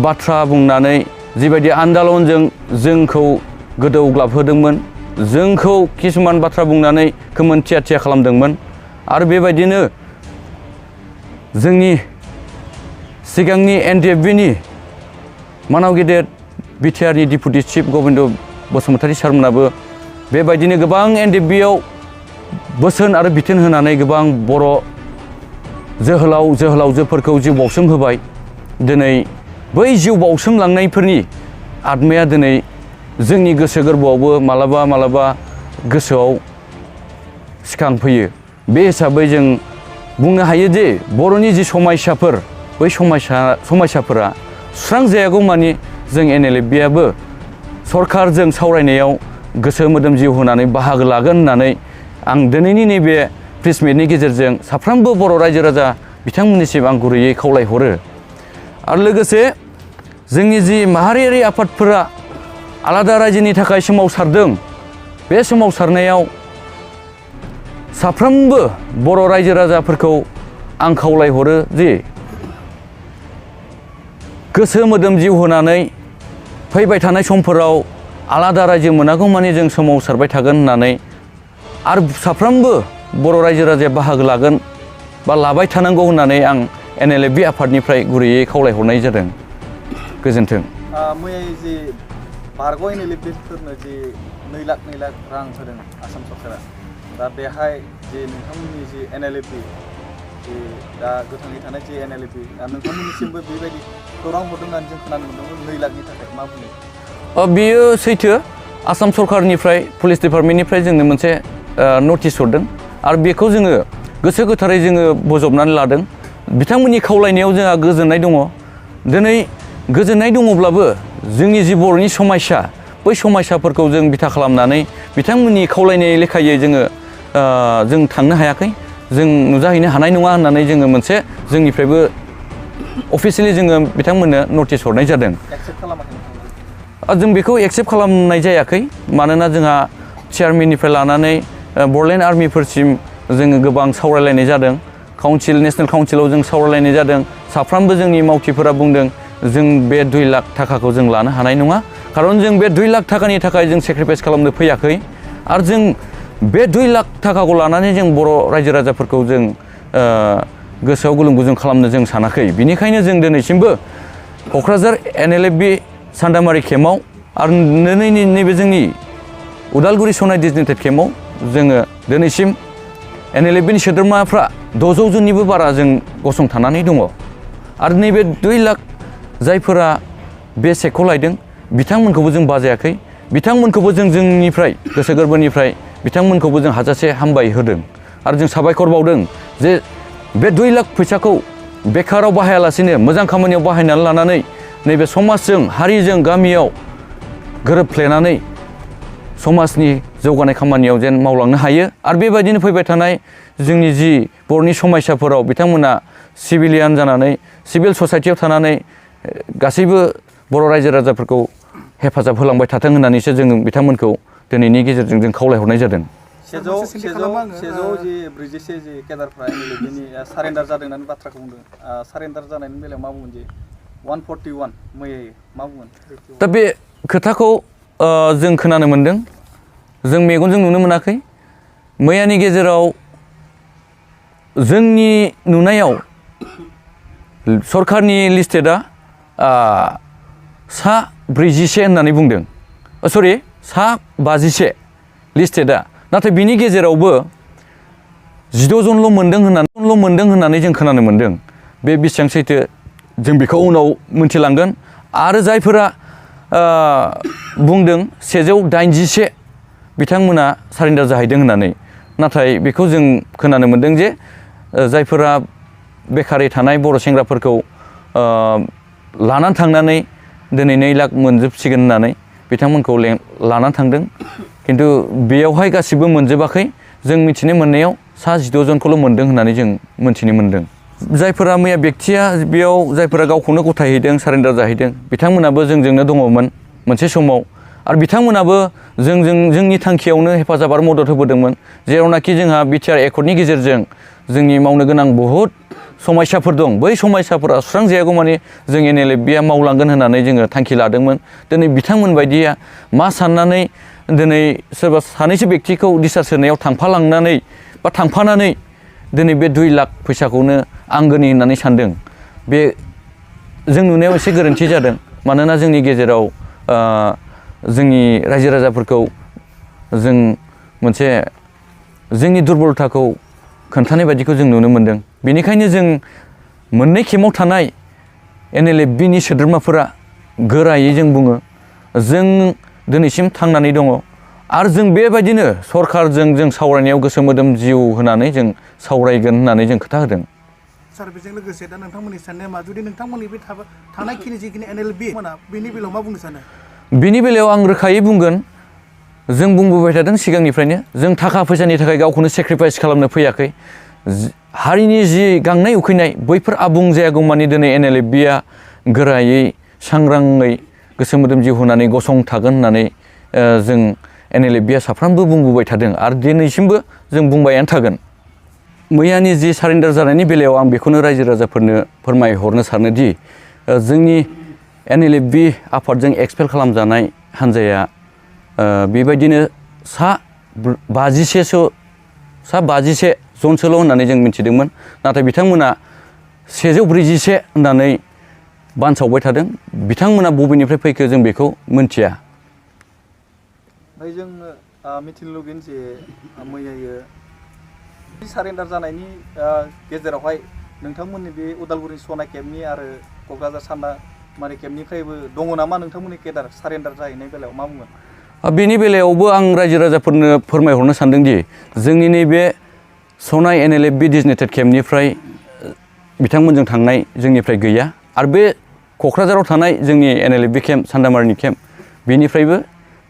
बाथ्रा बुंनानै जिबायदि आन्दलनजों जोंखौ गोदौग्लाबहोदोंमोन, जोंखौ किसुमान बाथ्रा बुंनानै खोमोन थिया थिया खालामदोंमोन आरो बेबायदिनो जोंनि सिगांनि NDFB-नि मानाव गेदेर बिटिआरनि डिपुटि चिफ गबिन्द बसुमतारी सारमोनाबो बेबायदिनो गोबां NDFB-आव बोसोन आरो बिथोन होनानै गोबां बर' जोहोलावजोफोरखौ जिउ बाउसोम होबाय। दिनै बै जिउ बाउसोमलांनायफोरनि आत्माया दिनै जोंनि गोसो गोरबोआवबो मालाबा मालाबा गोसोआव सिखांफैयो। बे हिसाबै जों बुंनो हायो जे बर'नि जि समयसाफोर, बै समयसाफोरा सुस्रांजायागौमानि जों NLFB-आबो सरकारजों सावरायनायाव गोसो मोदोम जिउ होनानै बाहागो लागोन होननानै आं दिनैनि नैबे प्रेस मिटनि गेजेरजों साफ्रोमबो बर' रायजो राजा बिथांमोननिसिम आं गुरैयै खावलायहरो। आरो लोगोसे जोंनि जि माहारियारि आफादफोरा आलादा रायजोनि थाखाय सोमावसारदों, बे सोमावसारनायाव साफ्रोमबो बर' रायजो राजाफोरखौ आं खावलायहरो जे गोसो मोदोम जिउ होनानै फैबाय थानाय समफोराव आलादा रायजो मोनागौमानि जों सोमावसारबाय थागोन होननानै आरो साफ्रोमबो बर' रायजो राजाया बाहागो लागोन बा लाबाय थानांगौ होननानै आं NLFB आफादनिफ्राय गुरैयै खावलायहरनाय जादों। गोजोन्थों। मैया जि बारग' NLFB-फोरनो जि 2 लाख रां होदों आसाम सरकारा, दा बेहाय जि नोंथांमोननि जि NLFB, जि दा गोथाङै थानाय जि NLFB, दा नोंथांमोननिसिमबो बेबायदि खौरां हरदों होननानै जों खोनानो मोनदोंमोन 2 लाखनि थाखाय मा बुङो? बेयो सैथो। आसाम सरकारनिफ्राय पुलिस डिपार्टमेन्टनिफ्राय जोंनो मोनसे नटिस हरदों आरो बेखौ जोङो गोसो गोथारै जोङो बजबनानै लादों। बिथांमोननि खावलायनायाव जोंहा गोजोननाय दङ। दिनै गोजोननाय दङब्लाबो जोंनि जि बर'नि समयसा, बै समयसाफोरखौ जों बिथा खालामनानै बिथांमोननि खावलायनाय लेखायै जों थांनो हायाखै, जों नुजाहैनो हानाय नङा होननानै जोङो मोनसे जोंनिफ्रायबो अफिसियेलि जोङो बिथांमोननो नटिस हरनाय जादों। जों बेखौ एक्सेप्ट खालामनाय जायाखै, मानोना जोंहा चेयारमेननिफ्राय लानानै बर'लेण्ड आर्मिफोरसिम जोङो गोबां सावरायलायनाय जादों। नेसनेल काउन्सिलाव जों सावरायलायनाय जादों। साफ्रोमबो जोंनि मावथिफोरा बुंदों जों बे 2 लाख थाखाखौ जों लानो हानाय नङा, खारन जों बे 2 लाख थाखानि थाखाय जों सेक्रिफाइस खालामनो फैयाखै आरो जों बे 2 लाख थाखाखौ लानानै जों बर' रायजो राजाफोरखौ जों गोसोआव गुलुं गुजुं खालामनो जों सानाखै। बिनिखायनो जों दिनैसिमबो क'क्राझार NLFB सान्दामारि केम्पआव आरो नैबे जोंनि उदालगुरि सनाय डिजिटेड केम्पआव जोङो दिनैसिम NLFB-नि सोद्रोमाफ्रा 600 जननिबो बारा जों गसंथानानै दङ आरो नैबे 2 लाख जायफोरा बे चेकखौ लायदों बिथांमोनखौबो जों बाजायाखै। बिथांमोनखौबो जों जोंनिफ्राय गोसो गोरबोनिफ्राय बिथांमोनखौबो जों हाजासे हामबाय होदों आरो जों साबायखर बावदों जे बे 2 लाख फैसाखौ बेकाराव बाहायालासिनो मोजां खामानियाव बाहायनानै लानानै नैबे समाजजों, हारिजों, गामियाव गोरोबफ्लेनानै समाजनि जौगानाय खामानियाव जेन मावलांनो हायो आरो बेबायदिनो फैबाय थानाय जोंनि जि बर'नि समयसाफोराव बिथांमोना सिभिलियान जानानै, सिभिल ससाइटियाव थानानै गासैबो बर' रायजो राजाफोरखौ हेफाजाब होलांबाय थाथों होननानैसो जों बिथांमोनखौ दिनैनि गेजेरजों जों खावलायहरनाय जादों। 747 जि केडारफ्रा NLFB-नि सारेन्डार जादों होननानै बाथ्राखौ बुंदों। सारेन्डार जानायनि बेलायाव मा बुंगोन? जे 141 मैया मा बुंगोन? दा बे खोथाखौ जों खोनानो मोनदों, जों मेगनजों नुनो मोनाखै। मैयानि गेजेराव जोंनि नुनायाव सरकारनि लिस्टेडआ सा 41 होननानै बुंदों। सरि, सा 51 लिस्टेडआ, नाथाय बिनि गेजेरावबो 16 जनल' मोनदों होननानै जों खोनानो मोनदों। बे बेसेबां सैथो जों बेखौ उनाव मोनथिलांगोन। आरो जायफोरा बुंदों 181 बिथांमोना सारेन्डार जाहैदों होननानै, नाथाय बेखौ जों खोनानो मोनदों जे जायफोरा बेकारै थानाय बर' सेंग्राफोरखौ लानानै थांनानै दिनै 2 लाख मोनजोबसिगोन होननानै बिथांमोनखौ लानानै थांदों, खिन्थु बेयावहाय गासिबो मोनजोबाखै। जों मिथिनो मोननायाव सा 16 जनखौल' मोनदों होननानै जों मोनथिनो मोनदों। जायफोरा मैया बेक्तिया बेयाव जायफोरा गावखौनो गथायहैदों, सारेन्डार जाहैदों, बिथांमोनाबो जोंजोंनो दङमोन मोनसे समाव आरो बिथांमोनाबो जोंनि थांखियावनो हेफाजाब आरो मदद होबोदोंमोन। जेरावनाखि जोंहा बिटिआर एकर्डनि गेजेरजों जोंनि मावनो गोनां बहुद समस्याफोर दं बै समस्याफोरा सुस्रांजायागौ मानि जों NLFBआ मावलांगोन होननानै जोङो थांखि लादोंमोन दिनै बिथांमोन बायदिया मा साननानै दिनै सोरबा सानैसो बेक्तिखौ डिसचार्ज होनायाव थांफालांनानै बा थांफानानै दिनै बे 2 लाख फैसाखौनो आंगोनि होननानै सानदों बे जों नुनायाव एसे गोरोन्थि जादों मानोना जोंनि गेजेराव जोंनि रायजो राजाफोरखौ जों मोनसे जोंनि दुरबलताखौ खोन्थानाय बायदिखौ जों नुनो मोनदों बेनिखायनो जों मोननै खेमाव थानाय NLFBनि सोद्रोमाफोरा गोरायै जों बुङो जों दिनैसिम थांनानै दङ आरो जों बेबायदिनो सरकारजों जों सावरायनायाव गोसो मोदोम जिउ होनानै जों सावरायगोन होननानै जों खोथा होदों सार बेजों लोगोसे दा नोंथांमोननि साननाया मा जुदि नोंथांमोननि बे थानायखिनि जिखिनि NLFB मोना बेनि बेलायाव मा बुंनो सानो बिनि बेलायाव आं रोखायै बुंगोन जों बुंबोबाय थादों सिगांनिफ्रायनो जों थाखा फैसानि थाखाय गावखौनो सेक्रिफाइस खालामनो फैयाखै हारिनि जि गांनाय उखैनाय बैफोर आबुं जायागौमानि दिनै NLFBआ गोरायै सांग्राङै गोसो मोदोम जिउ होनानै गसंथागोन होननानै जों NLFBआ साफ्रोमबो बुंबोबाय थादों आरो दिनैसिमबो जों बुंबायानो थागोन मैयानि जि सारेन्डार जानायनि बेलायाव आं बेखौनो रायजो राजाफोरनो फोरमायहरनो सानोदि जोंनि NLFB आफादजों एक्सपेल खालामजानाय हान्जाया बेबायदिनो सा 51 जनसोल' होननानै जों मिथिदोंमोन नाथाय बिथांमोना 141 होननानै बानसावबाय थादों बिथांमोना बबेनिफ्राय फैखो जों बेखौ मिथिया ओमफ्राय जों मिथिनो लुगैयो जे मैयायो सारेन्डार जानायनि गेजेरावहाय नोंथांमोननि बे उदालगुरि सनाय केम्पनि आरो क'क्राझार सान्दामारि केम्पनिफ्रायबो दङ नामा नोंथांमोननि केडार सारेन्डार जाहैनाय बेलायाव मा बुंगोन बेनि बेलायावबो आं रायजो राजाफोरनो फोरमायहरनो सानदोंदि जोंनि नैबे सनाय NLFB डिजिनेटेड केम्पनिफ्राय बिथांमोनजों थांनाय जोंनिफ्राय गैया आरो बे क'क्राझाराव थानाय जोंनि NLFB केम्प सान्दामारिनि केम्प बेनिफ्रायबो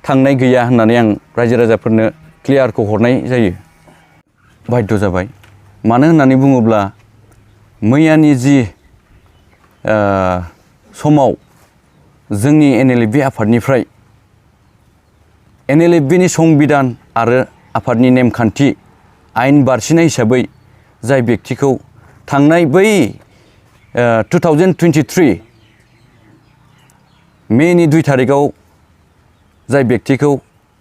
थांनाय गैया होननानै आं रायजो राजाफोरनो क्लियारखौ हरनाय जायो बाध्य जाबाय मानो होननानै बुङोब्ला मैयानि जि समाव जोंनि NLFB आफादनिफ्राय NLFBनि संबिधान आरो आफादनि नेमखान्थि आयेन बारसिनाय हिसाबै जाय बेक्तिखौ थांनाय बै 2023 मेनि 2 तारिखआव जाय बेक्तिखौ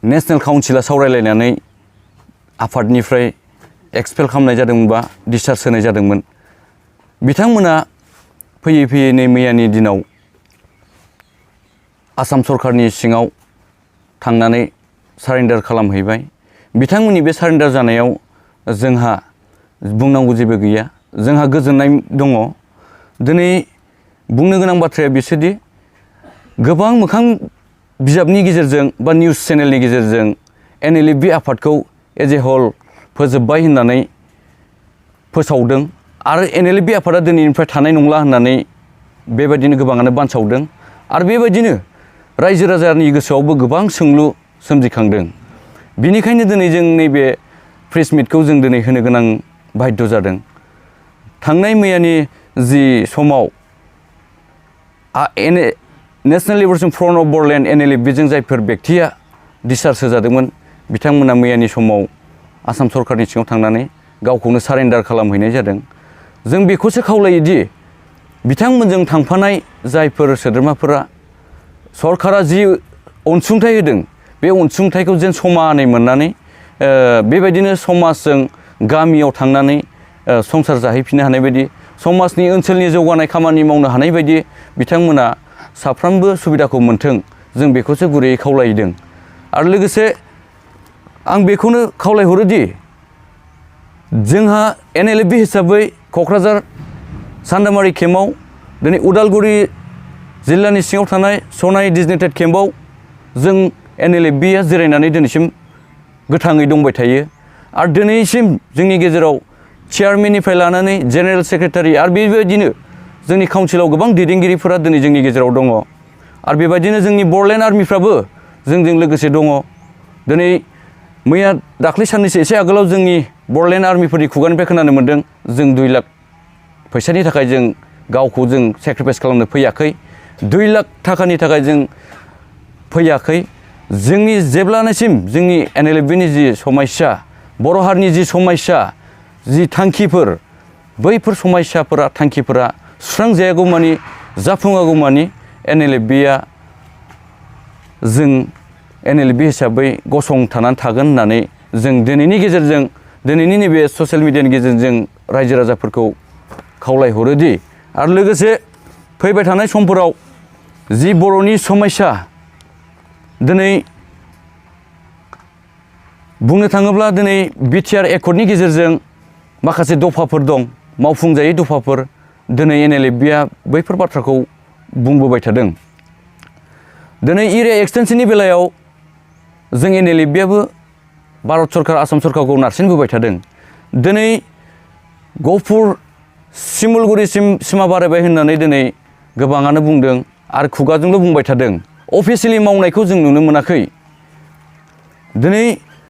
नेशनेल काउन्सिला सावरायलायनानै आफादनिफ्राय एक्सपेल खालामनाय जादोंमोन बा डिसचार्ज होनाय जादोंमोन बिथांमोना फैयै फैयै नै मैयानि दिनाव आसाम सरकारनि सिङाव थांनानै सारेन्डार खालामहैबाय बिथांमोननि बे सारेन्डार जानायाव जोंहा बुंनांगौ जेबो गैया जोंहा गोजोननाय दङ दिनै बुंनो गोनां बाथ्राया बिसोरदि गोबां मोखां बिजाबनि गेजेरजों बा निउस चेनेलनि गेजेरजों NLFB आफादखौ एज ए हल फोजोबबाय होननानै फोसावदों आरो NLFB आफादा दिनैनिफ्राय थानाय नंला होननानै बेबायदिनो गोबाङानो बानसावदों आरो बेबायदिनो रायजो राजानि गोसोआवबो गोबां सोंलु सोमजिखांदों बिनिखायनो दिनै जों नैबे प्रेस मिटखौ जों दिनै होनो गोनां बाध्य जादों थांनाय मैयानि जि समाव national liberation front of Boroland NLFBजों जायफोर बेक्तिया डिसचार्ज होजादोंमोन बिथांमोना मैयानि समाव आसाम सरकारनि सिङाव थांनानै गावखौनो सारेन्डार खालामहैनाय जादों जों बेखौसो खावलायोदि बिथांमोनजों थांफानाय जायफोर सोद्रोमाफोरा सरकारा जि अनसुंथाइ होदों बे अनसुंथाइखौ जेन समानै मोननानै बेबायदिनो समाजजों गामियाव थांनानै संसार जाहैफिननो हानाय बायदि समाजनि ओनसोलनि जौगानाय खामानि मावनो हानाय बायदि बिथांमोना साफ्रोमबो सुबिदाखौ मोन्थों जों बेखौसो गुरैयै खावलायदों आरो लोगोसे आं बेखौनो खावलायहरोदि जोंहा NLFB हिसाबै क'क्राझार सान्दामारि केम्पआव दिनै उदालगुरि जिल्लानि सिङाव थानाय सनाय डिजिनेटेड केम्पआव जों NLFBआ जिरायनानै दिनैसिम गोथाङै दंबाय थायो आरो दिनैसिम जोंनि गेजेराव चेयारमेननिफ्राय लानानै जेनेरेल सेक्रेटारि आरो बेबायदिनो जोंनि काउन्सिलाव गोबां दैदेनगिरिफोरा दिनै जोंनि गेजेराव दङ आरो बेबायदिनो जोंनि बर'लेण्ड आर्मिफ्राबो जोंजों लोगोसे दङ दिनै मैया दाख्लै साननैसो एसे आगोलाव जोंनि बर'लेण्ड आर्मिफोरनि खुगानिफ्राय खोनानो मोन्दों जों 2 लाख फैसानि थाखाय जों गावखौ जों सेक्रिफाइस खालामनो फैयाखै 2 लाख थाखानि थाखाय जों फैयाखै जोंनि जेब्लानिसिम जोंनि NLFBनि जि समस्या बर' हारिनि जि समस्या जि थांखिफोर बैफोर समस्याफोरा थांखिफोरा सुस्रांजायागौमानि जाफुङागौमानि NLFBआ जों NLFB हिसाबै गसंथानानै थागोन होननानै जों दिनैनि गेजेरजों दिनैनि नैबे ससियेल मिडियानि गेजेरजों रायजो राजाफोरखौ खावलायहरोदि आरो लोगोसे फैबाय थानाय समफोराव जि बर'नि समस्या दिनै बुंनो थाङोब्ला दिनै बिटिआर एकर्डनि गेजेरजों माखासे दफाफोर दं मावफुंजायै दफाफोर दिनै NLFBआ बैफोर बाथ्राखौ बुंबोबाय थादों दिनै एरिया एक्सटेनसननि बेलायाव जों NLFBआबो भारत सरकार आसाम सरकारखौ नारसिनबोबाय थादों दिनै गहपुर सिमुलगुरिसिम सिमा बारायबाय होननानै दिनै गोबाङानो बुंदों आरो खुगाजोंल' बुंबाय थादों अफिसियेलि मावनायखौ जों नुनो मोनाखै दिनै